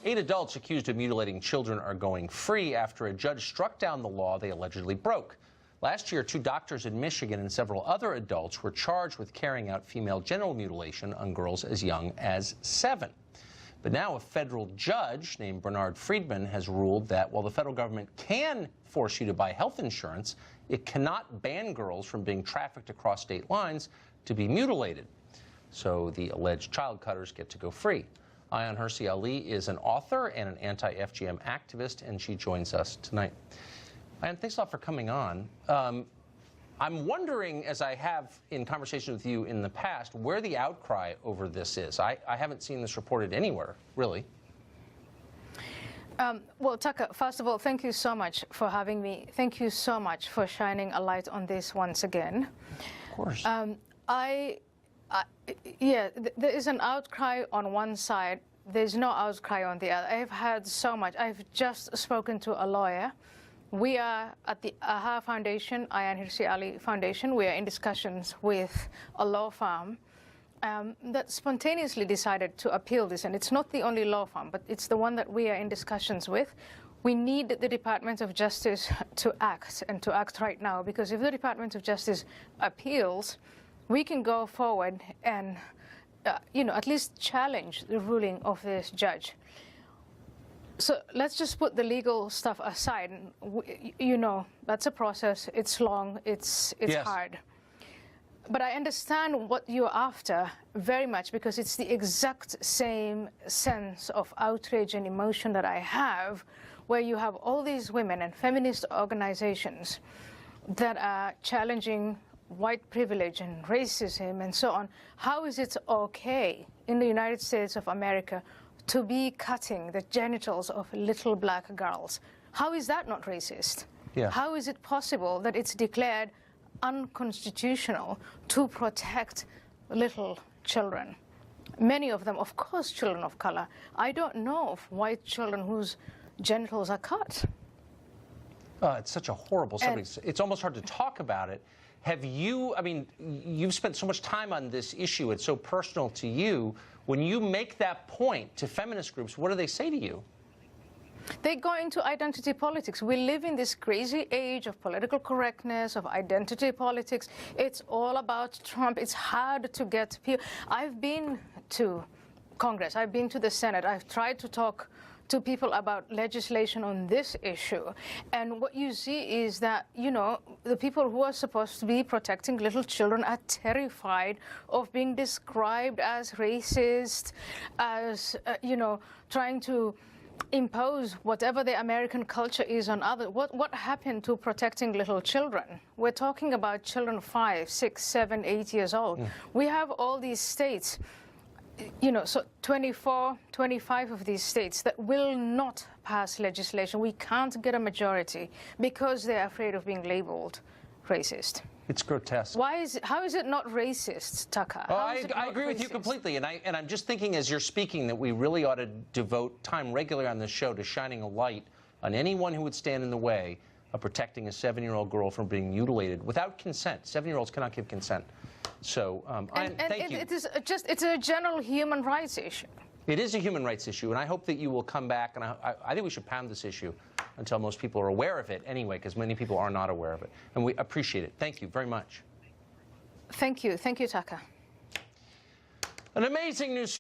8 adults accused of mutilating children are going free after a judge struck down the law they allegedly broke. Last year, 2 doctors in Michigan and several other adults were charged with carrying out female genital mutilation on girls as young as 7. But now a federal judge named Bernard Friedman has ruled that while the federal government can force you to buy health insurance, it cannot ban girls from being trafficked across state lines to be mutilated. So the alleged child cutters get to go free. Ayaan Hirsi Ali is an author and an anti-FGM activist, and she joins us tonight. Ayaan, thanks a lot for coming on. I'm wondering, as I have in conversation with you in the past, where the outcry over this is. I haven't seen this reported anywhere, really. Well, Tucker, first of all, thank you so much for having me. Thank you so much for shining a light on this once again. Of course. Yeah, there is an outcry on one side. There's no outcry on the other. I've heard so much. I've just spoken to a lawyer. We are at the AHA Foundation, Ayaan Hirsi Ali Foundation. We are in discussions with a law firm that spontaneously decided to appeal this. And it's not the only law firm, but it's the one that we are in discussions with. We need the Department of Justice to act, and to act right now, because if the Department of Justice appeals, we can go forward and, at least challenge the ruling of this judge. So let's just put the legal stuff aside. That's a process. It's long. It's yes. Hard. But I understand what you're after very much, because it's the exact same sense of outrage and emotion that I have, where you have all these women and feminist organizations that are challenging white privilege and racism and so on. How is it okay in the United States of America to be cutting the genitals of little black girls? How is that not racist? Yeah. How is it possible that it's declared unconstitutional to protect little children? Many of them, of course, children of color. I don't know of white children whose genitals are cut. It's such a horrible subject. It's almost hard to talk about it. Have you, you've spent so much time on this issue. It's so personal to you. When you make that point to feminist groups, what do they say to you? They go into identity politics. We live in this crazy age of political correctness, of identity politics. It's all about Trump. It's hard to get people. I've been to Congress. I've been to the Senate. I've tried to talk to people about legislation on this issue. And what you see is that, the people who are supposed to be protecting little children are terrified of being described as racist, as, trying to impose whatever the American culture is on others. What happened to protecting little children? We're talking about children 5, 6, 7, 8 years old. Mm. We have all these states, so 24, 25 of these states that will not pass legislation. We can't get a majority because they're afraid of being labeled racist. It's grotesque. How is it not racist, Tucker? Oh, I agree with you completely, and I'm just thinking as you're speaking that we really ought to devote time regularly on this show to shining a light on anyone who would stand in the way of protecting a 7-year-old girl from being mutilated without consent. 7-year-olds cannot give consent. So, thank you. It's a general human rights issue. It is a human rights issue, and I hope that you will come back, and I think we should pound this issue until most people are aware of it anyway, because many people are not aware of it. And we appreciate it. Thank you very much. Thank you. Thank you, Tucker. An amazing news.